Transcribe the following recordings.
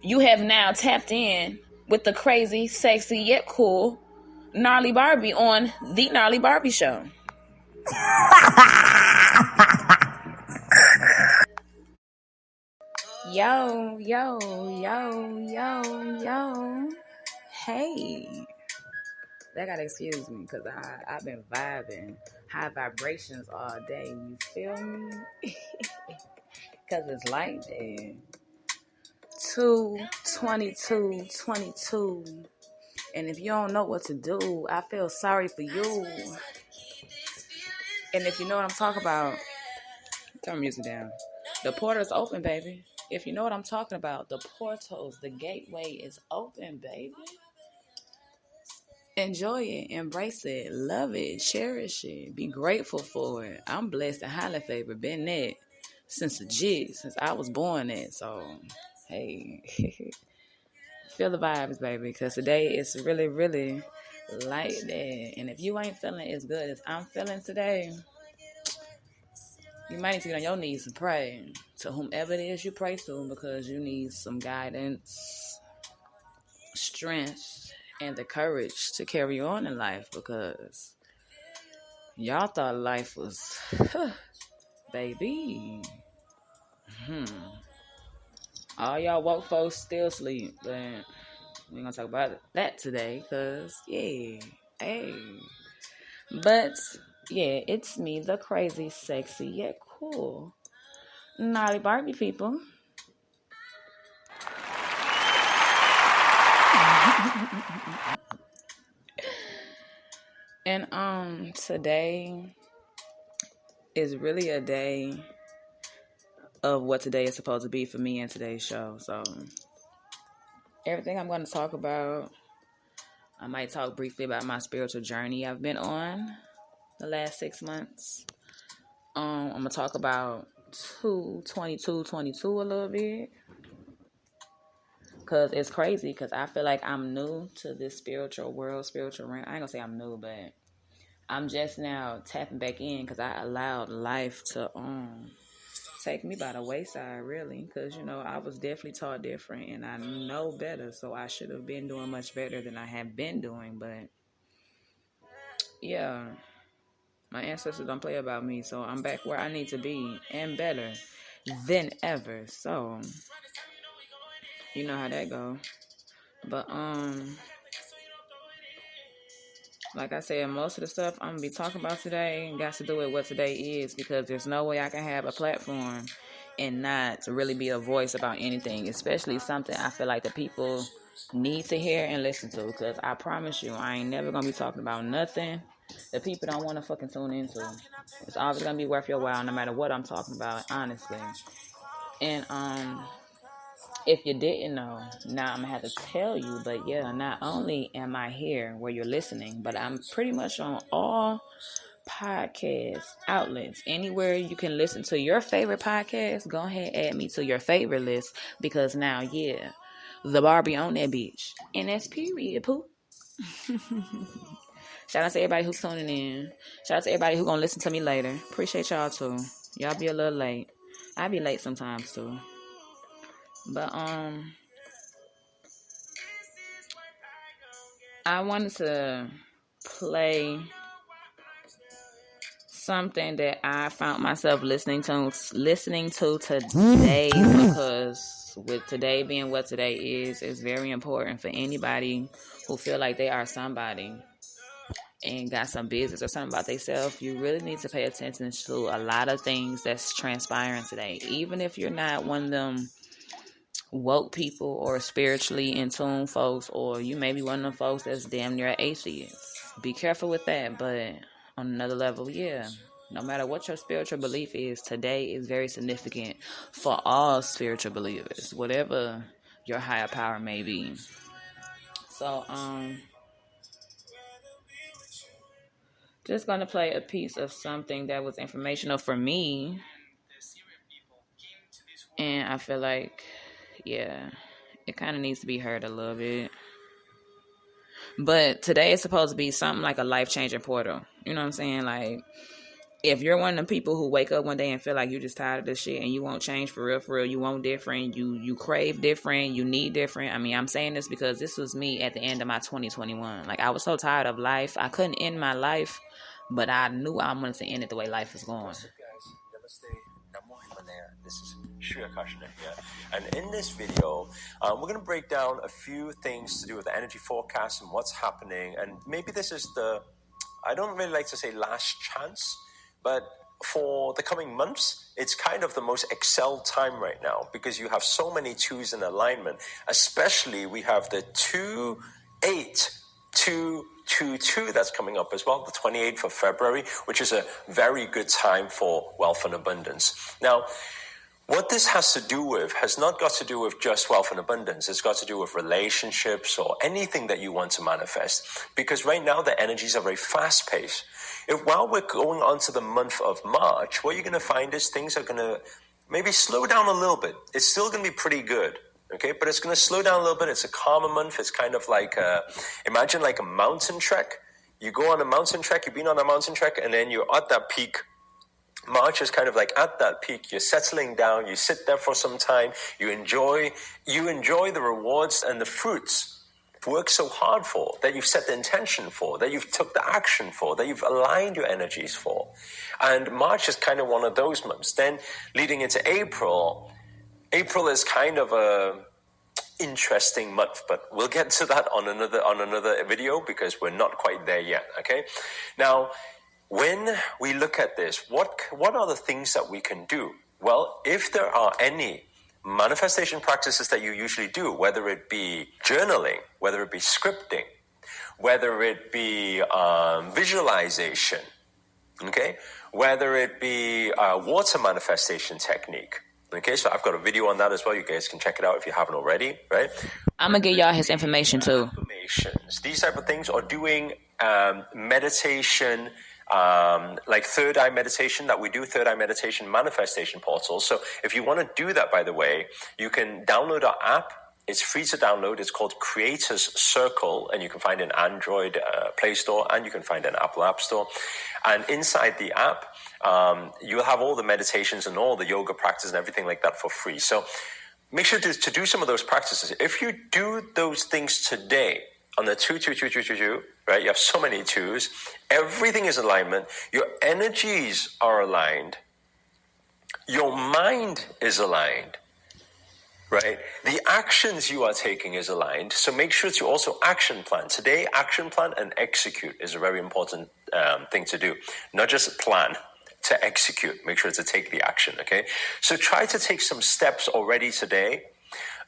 You have now tapped in with the crazy, sexy, yet cool Narley Barbie on The Narley Barbie Show. Yo, yo, yo, yo, yo. Hey. That gotta excuse me because I've been vibing high vibrations all day. You feel me? Because it's like that. 2/22/22. And if you don't know what to do, I feel sorry for you. And if you know what I'm talking about, turn the music down. The portal's open, baby. If you know what I'm talking about, the portals, the gateway is open, baby. Enjoy it, embrace it, love it, cherish it, be grateful for it. I'm blessed and highly favored, been that since since I was born that. So, hey, feel the vibes, baby, because today it's really, really like that. And if you ain't feeling as good as I'm feeling today, you might need to get on your knees and pray to whomever it is you pray to, because you need some guidance, strength, and the courage to carry on in life, because y'all thought life was, baby. All y'all woke folks still sleep, but we ain't gonna talk about that today, because, yeah, hey. But, yeah, it's me, the crazy, sexy, yet cool Narley Barbie people. And today is really a day of what today is supposed to be for me in today's show. So everything I'm going to talk about, I might talk briefly about my spiritual journey I've been on the last 6 months. I'm going to talk about 2/22/22 a little bit, because it's crazy, because I feel like I'm new to this spiritual world, spiritual realm. I ain't going to say I'm new, but I'm just now tapping back in, because I allowed life to take me by the wayside, really, because, I was definitely taught different, and I know better, so I should have been doing much better than I have been doing. But yeah, my ancestors don't play about me, so I'm back where I need to be, and better than ever. So you know how that go. But like I said, most of the stuff I'm gonna be talking about today got to do with what today is, because there's no way I can have a platform and not to really be a voice about anything, especially something I feel like the people need to hear and listen to, because I promise you, I ain't never gonna be talking about nothing that people don't want to fucking tune into. It's always gonna be worth your while, no matter what I'm talking about, honestly. And if you didn't know, now I'm going to have to tell you. But yeah, not only am I here where you're listening, but I'm pretty much on all podcast outlets. Anywhere you can listen to your favorite podcast, go ahead and add me to your favorite list, because now, yeah, the Barbie on that bitch. And that's period, poo. Shout out to everybody who's tuning in. Shout out to everybody who's going to listen to me later. Appreciate y'all too. Y'all be a little late. I be late sometimes too. But I wanted to play something that I found myself listening to today, because with today being what today is, it's very important for anybody who feel like they are somebody and got some business or something about themselves. You really need to pay attention to a lot of things that's transpiring today, even if you're not one of them woke people or spiritually in tune folks, or you may be one of them folks that's damn near atheists. Be careful with that. But on another level, yeah, no matter what your spiritual belief is, today is very significant for all spiritual believers, whatever your higher power may be. So just gonna play a piece of something that was informational for me, and I feel like, yeah, it kind of needs to be heard a little bit. But today is supposed to be something like a life-changing portal. You know what I'm saying? Like, If you're one of them people who wake up one day and feel like you're just tired of this shit and you won't change for real, you want different, you crave different, you need different. I mean, I'm saying this because this was me at the end of my 2021. Like, I was so tired of life. I couldn't end my life, but I knew I wanted to end it the way life is going. What's up, guys? Namaste. This is Shriya Kashner here. And in this video, we're going to break down a few things to do with the energy forecast and what's happening. And maybe this is I don't really like to say last chance, but for the coming months, it's kind of the most excelled time right now because you have so many twos in alignment. Especially we have the 2-8-2-2-2 that's coming up as well, the 28th of February, which is a very good time for wealth and abundance. Now, what this has to do with has not got to do with just wealth and abundance. It's got to do with relationships or anything that you want to manifest. Because right now the energies are very fast paced. While we're going on to the month of March, what you're going to find is things are going to maybe slow down a little bit. It's still going to be pretty good. Okay, but it's going to slow down a little bit. It's a calmer month. It's kind of like, imagine like a mountain trek. You go on a mountain trek, you've been on a mountain trek, and then you're at that peak. March is kind of like at that peak. You're settling down. You sit there for some time. You enjoy the rewards and the fruits you've worked so hard for, that you've set the intention for, that you've took the action for, that you've aligned your energies for. And March is kind of one of those months. Then leading into April is kind of a interesting month, but we'll get to that on another video because we're not quite there yet. Okay, now when we look at this, what are the things that we can do? Well, if there are any manifestation practices that you usually do, whether it be journaling, whether it be scripting, whether it be visualization, okay, whether it be water manifestation technique. Okay, so I've got a video on that as well. You guys can check it out if you haven't already, right? I'm going to give y'all his information too. Affirmations, these type of things, or doing meditation, like third eye meditation that we do, third eye meditation manifestation portal. So if you want to do that, by the way, you can download our app. It's free to download. It's called Creators Circle, and you can find it in Android Play Store, and you can find it in Apple App Store. And inside the app, you'll have all the meditations and all the yoga practices and everything like that for free. So make sure to do some of those practices. If you do those things today on the 2-2-2-2-2-2, right? You have so many twos. Everything is alignment. Your energies are aligned. Your mind is aligned. Right? The actions you are taking is aligned. So make sure to also action plan. Today, action plan and execute is a very important thing to do. Not just plan, to execute. Make sure to take the action, okay? So try to take some steps already today,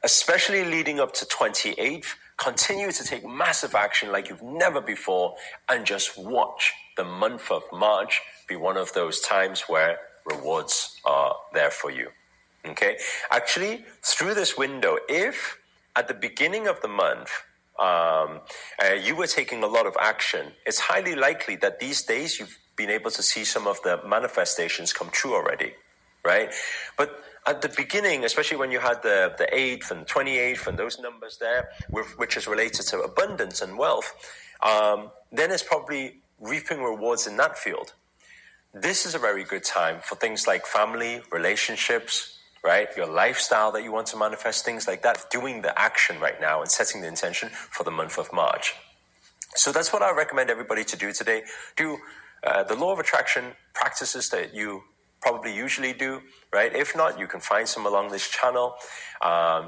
especially leading up to 28th. Continue to take massive action like you've never before, and just watch the month of March be one of those times where rewards are there for you. Okay, actually, through this window, if at the beginning of the month you were taking a lot of action, it's highly likely that these days you've been able to see some of the manifestations come true already, right? But at the beginning, especially when you had the 8th and 28th and those numbers there, which is related to abundance and wealth, then it's probably reaping rewards in that field. This is a very good time for things like family, relationships, right? Your lifestyle that you want to manifest, things like that, doing the action right now and setting the intention for the month of March. So that's what I recommend everybody to do today. Do the law of attraction practices that you probably usually do, right? If not, you can find some along this channel.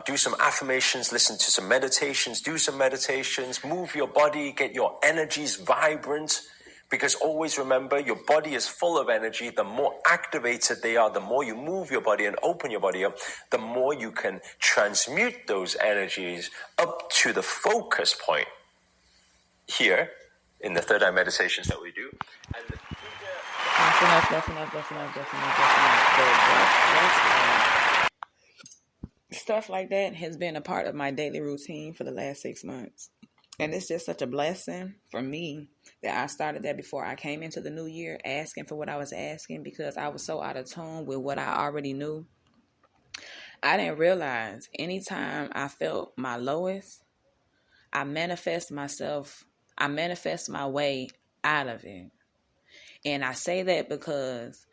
Do some affirmations, listen to some meditations, do some meditations, move your body, get your energies vibrant. Because always remember, your body is full of energy. The more activated they are, the more you move your body and open your body up, the more you can transmute those energies up to the focus point here in the third eye meditations that we do. And the That's enough. Stuff like that has been a part of my daily routine for the last 6 months. And it's just such a blessing for me that I started that before I came into the new year, asking for what I was asking, because I was so out of tune with what I already knew. I didn't realize anytime I felt my lowest, I manifest my way out of it. And I say that because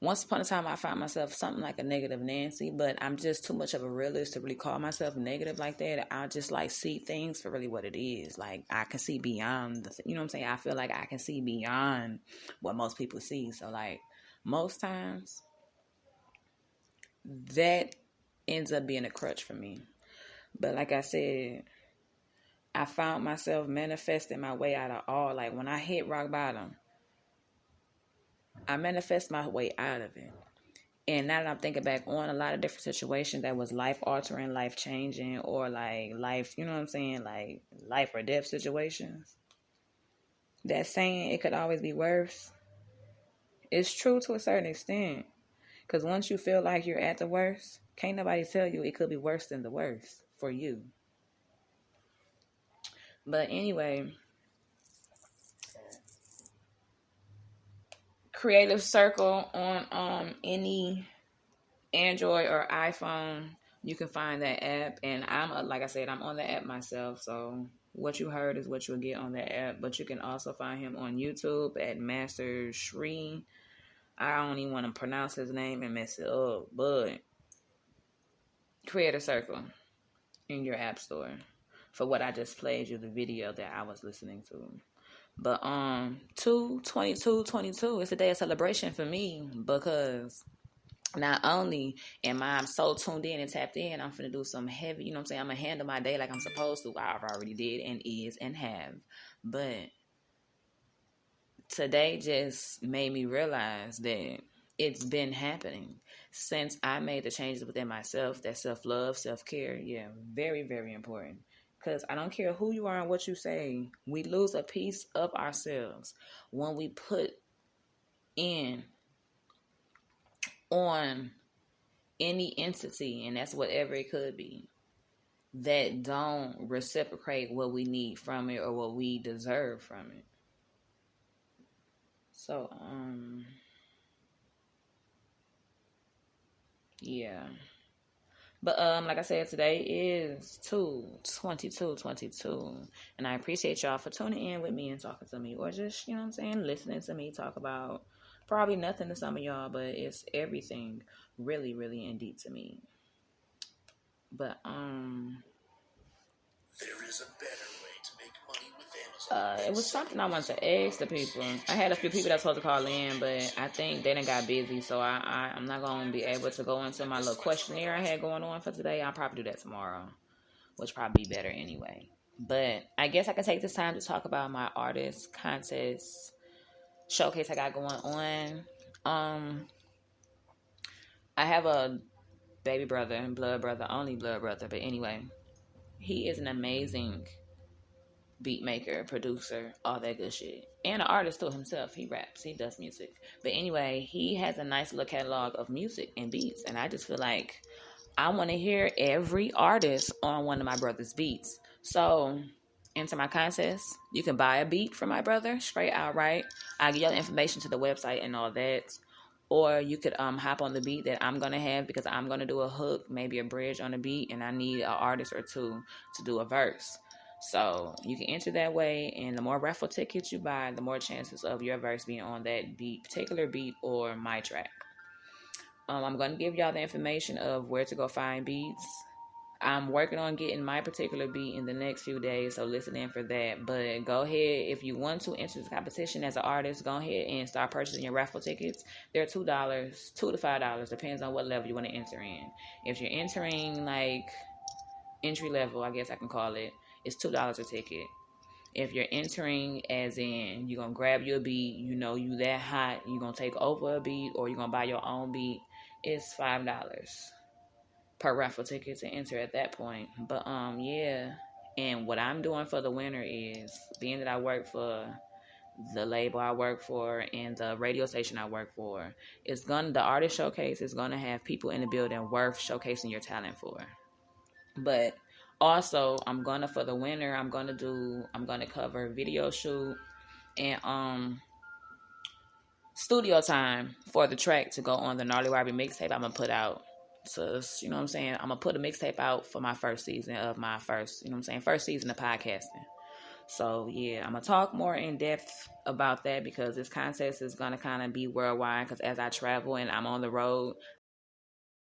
once upon a time I found myself something like a negative Nancy, but I'm just too much of a realist to really call myself negative like that. I just like see things for really what it is. Like I can see beyond you know what I'm saying? I feel like I can see beyond what most people see. So like most times that ends up being a crutch for me. But like I said, I found myself manifesting my way out of all. Like when I hit rock bottom, I manifest my way out of it. And now that I'm thinking back on a lot of different situations that was life altering, life changing, or like life, you know what I'm saying, like life or death situations, that saying it could always be worse, it's true to a certain extent. Because once you feel like you're at the worst, can't nobody tell you it could be worse than the worst for you. But anyway, Creative Circle on any Android or iPhone, you can find that app. And like I said, I'm on the app myself, so what you heard is what you'll get on the app. But you can also find him on YouTube at Master Shree. I don't even want to pronounce his name and mess it up, but Creative Circle in your app store for what I just played you, the video that I was listening to. But 2/22/22, it's a day of celebration for me, because not only am I so tuned in and tapped in, I'm finna do some heavy, you know what I'm saying? I'm gonna handle my day like I'm supposed to. I've already did and is and have. But today just made me realize that it's been happening since I made the changes within myself. That self-love, self-care, yeah, very, very important. Because I don't care who you are and what you say, we lose a piece of ourselves when we put in on any entity, and that's whatever it could be, that don't reciprocate what we need from it or what we deserve from it. So, yeah. But like I said, today is 2/22/22, and I appreciate y'all for tuning in with me and talking to me, or just, you know what I'm saying, listening to me talk about probably nothing to some of y'all, but it's everything really, really in deep to me. But there is a better way to make money with Amazon. It was something I wanted to ask the people. I had a few people that was supposed to call in, but I think they done got busy, so I'm not going to be able to go into my little questionnaire I had going on for today. I'll probably do that tomorrow, which probably be better anyway. But I guess I can take this time to talk about my artist contest showcase I got going on. I have a baby brother and blood brother, only blood brother, but anyway, he is an amazing beat maker, producer, all that good shit. And an artist too himself. He raps, he does music. But anyway, he has a nice little catalog of music and beats. And I just feel like I want to hear every artist on one of my brother's beats. So enter my contest. You can buy a beat from my brother straight outright. I'll give you all the information to the website and all that. Or you could hop on the beat that I'm going to have, because I'm going to do a hook, maybe a bridge on the beat, and I need an artist or two to do a verse. So you can enter that way, and the more raffle tickets you buy, the more chances of your verse being on that beat, particular beat, or my track. I'm going to give y'all the information of where to go find beats. I'm working on getting my particular beat in the next few days, so listen in for that. But go ahead, if you want to enter the competition as an artist, go ahead and start purchasing your raffle tickets. They're $2, $2 to $5, depends on what level you want to enter in. If you're entering like entry level, I guess I can call it, it's $2 a ticket. If you're entering as in you're going to grab your beat, you know you that hot, you're going to take over a beat, or you're going to buy your own beat, it's $5 per raffle ticket to enter at that point. But yeah, and what I'm doing for the winner is, being that I work for the label I work for and the radio station I work for, the artist showcase is gonna have people in the building worth showcasing your talent for. But also, for the winner, I'm gonna cover video shoot and studio time for the track to go on the Narley Barbie mixtape I'm gonna put out. So, you know what I'm saying? I'm gonna put a mixtape out for my first season of first season of podcasting. So yeah, I'm gonna talk more in depth about that because this contest is gonna kind of be worldwide. Because as I travel and I'm on the road,